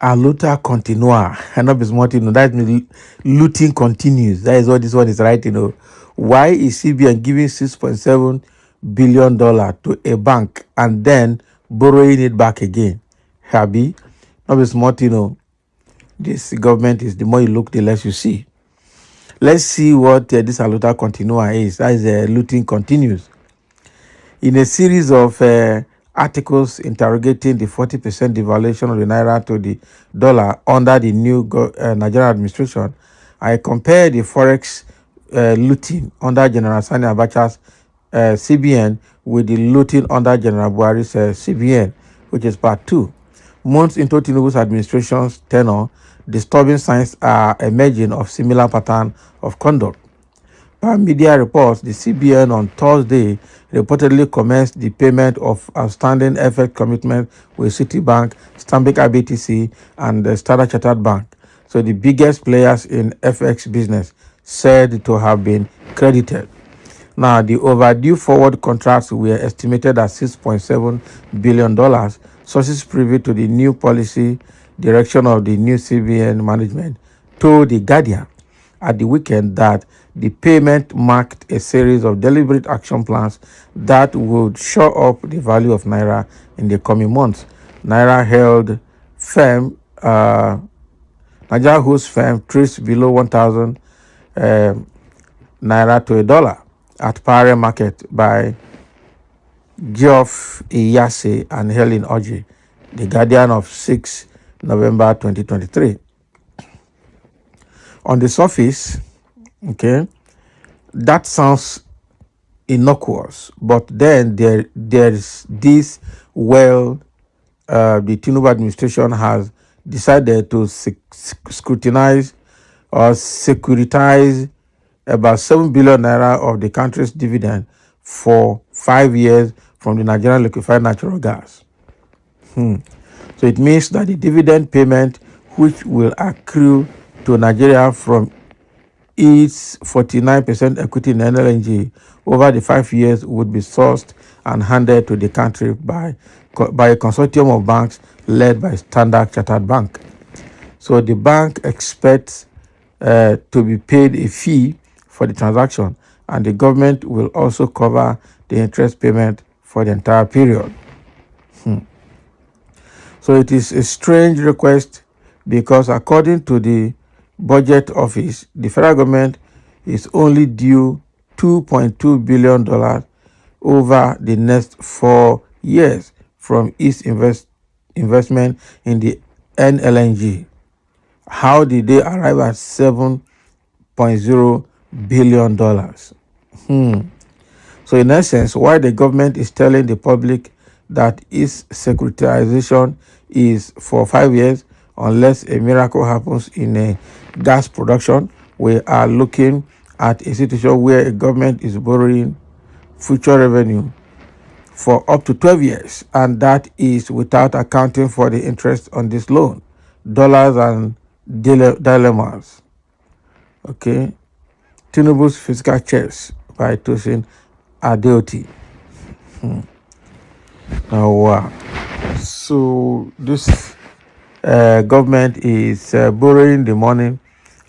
A luta continua. And not be smart, that means looting continues. That is what this one is writing. Why is CBN giving $6.7 billion to a bank and then borrowing it back again? Happy? Not be smart, this government is, the more you look, the less you see. Let's see what this aluta continua is. That is looting continues. In a series of articles interrogating the 40% devaluation of the naira to the dollar under the new Nigerian administration, I compared the forex looting under General Sani Abacha's CBN with the looting under General Buhari's CBN, which is part 2. Months into Tinubu's administration's tenure, disturbing signs are emerging of similar pattern of conduct. Per media reports, the CBN on Thursday reportedly commenced the payment of outstanding FX commitments with Citibank, Stanbic IBTC, and the Standard Chartered Bank. So the biggest players in FX business said to have been credited. Now, the overdue forward contracts were estimated at $6.7 billion. Sources privy to the new policy direction of the new CBN management told The Guardian at the weekend that the payment marked a series of deliberate action plans that would shore up the value of Naira in the coming months. Naira held firm, Nigeria holds firm trades below 1,000 Naira to a dollar at parallel market by Geoff Iyase and Helen Oji, The Guardian of 6 November 2023. On the surface, okay, that sounds innocuous, but then there's this, the Tinubu administration has decided to scrutinize or securitize about 7 billion naira of the country's dividend for 5 years from the Nigerian liquefied natural gas. So it means that the dividend payment, which will accrue to Nigeria from its 49% equity in NLNG over the 5 years, would be sourced and handed to the country by a consortium of banks led by Standard Chartered Bank. So the bank expects to be paid a fee for the transaction, and the government will also cover the interest payment for the entire period. So it is a strange request because according to the Budget Office, the federal government is only due $2.2 billion over the next 4 years from its investment in the NLNG. How did they arrive at $7.0 billion? So in essence, why the government is telling the public that its securitization is for 5 years, unless a miracle happens in a gas production, we are looking at a situation where a government is borrowing future revenue for up to 12 years, and that is without accounting for the interest on this loan. Dollars and dilemmas. Okay. Tinubu's Fiscal Chess by Tosin Adeoti. Now, so this government is borrowing the money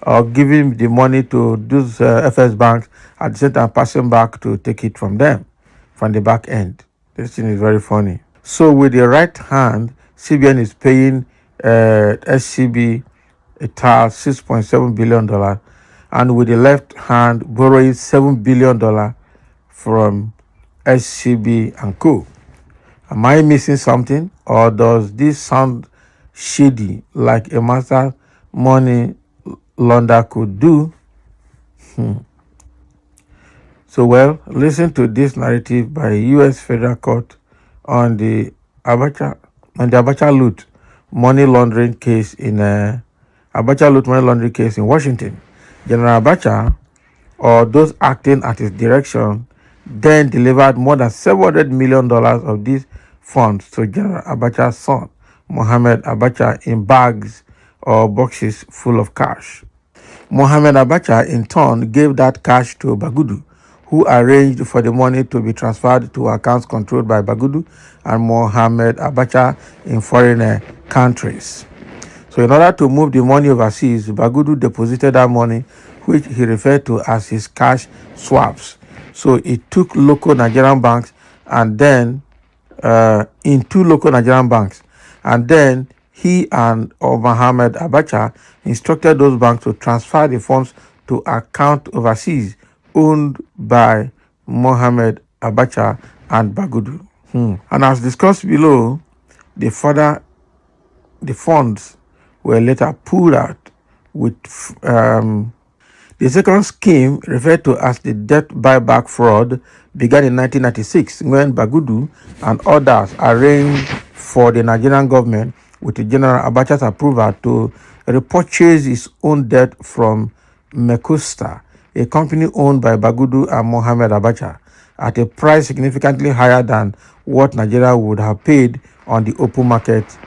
or giving the money to those FS banks, at the same time passing back to take it from them, from the back end. This thing is very funny. So with the right hand, CBN is paying SCB a TAL $6.7 billion, and with the left hand borrowing $7 billion from SCB and Co. Am I missing something, or does this sound shady like a master money launder could do? So, well, listen to this narrative by U.S. Federal Court on the Abacha loot money laundering case in Washington. General Abacha, or those acting at his direction, then delivered more than $700 million of these funds to General Abacha's son, Mohammed Abacha, in bags or boxes full of cash. Mohammed Abacha, in turn, gave that cash to Bagudu, who arranged for the money to be transferred to accounts controlled by Bagudu and Mohammed Abacha in foreign countries. So in order to move the money overseas, Bagudu deposited that money, which he referred to as his cash swaps. So he took local Nigerian banks and then in two local Nigerian banks. And then he and Mohammed Abacha instructed those banks to transfer the funds to account overseas owned by Mohammed Abacha and Bagudu. And as discussed below, the funds were later pulled out with the second scheme, referred to as the debt buyback fraud, began in 1996 when Bagudu and others arranged for the Nigerian government, with the General Abacha's approval, to repurchase its own debt from Mekusta, a company owned by Bagudu and Mohammed Abacha, at a price significantly higher than what Nigeria would have paid on the open market.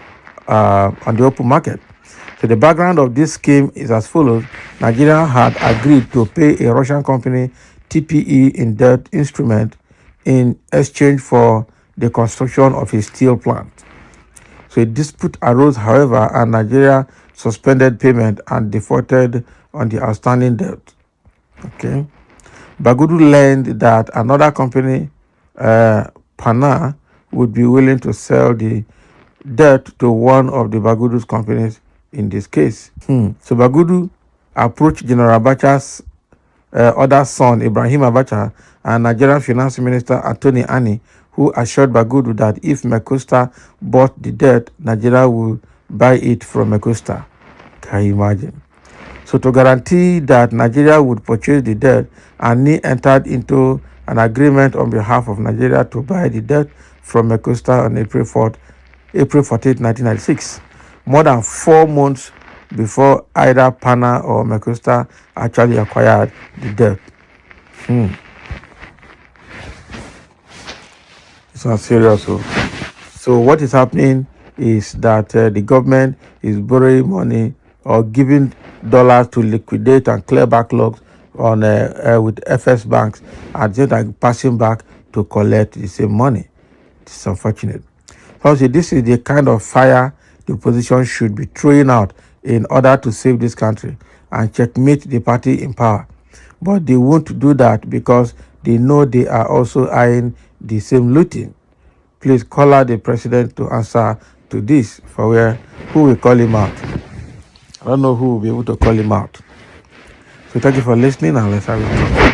So the background of this scheme is as follows. Nigeria had agreed to pay a Russian company TPE in debt instrument in exchange for the construction of a steel plant. So a dispute arose, however, and Nigeria suspended payment and defaulted on the outstanding debt. Okay. Bagudu learned that another company, Pana, would be willing to sell the debt to one of the Bagudu's companies in this case. So Bagudu approached General Abacha's other son, Ibrahim Abacha, and Nigerian Finance Minister Anthony Ani, who assured Bagudu that if Mekusta bought the debt, Nigeria would buy it from Mekusta. Can you imagine? So to guarantee that Nigeria would purchase the debt, Ani entered into an agreement on behalf of Nigeria to buy the debt from Mekusta on April 14, 1996, more than 4 months before either Pana or Mekusta actually acquired the debt. It's not serious. So what is happening is that the government is borrowing money or giving dollars to liquidate and clear backlogs on with FS banks, and then passing back to collect the same money. It's unfortunate. So this is the kind of fire the opposition should be throwing out in order to save this country and checkmate the party in power. But they won't do that because they know they are also eyeing the same looting. Please call out the president to answer to this, for who will call him out. I don't know who will be able to call him out. So thank you for listening, and let's have it.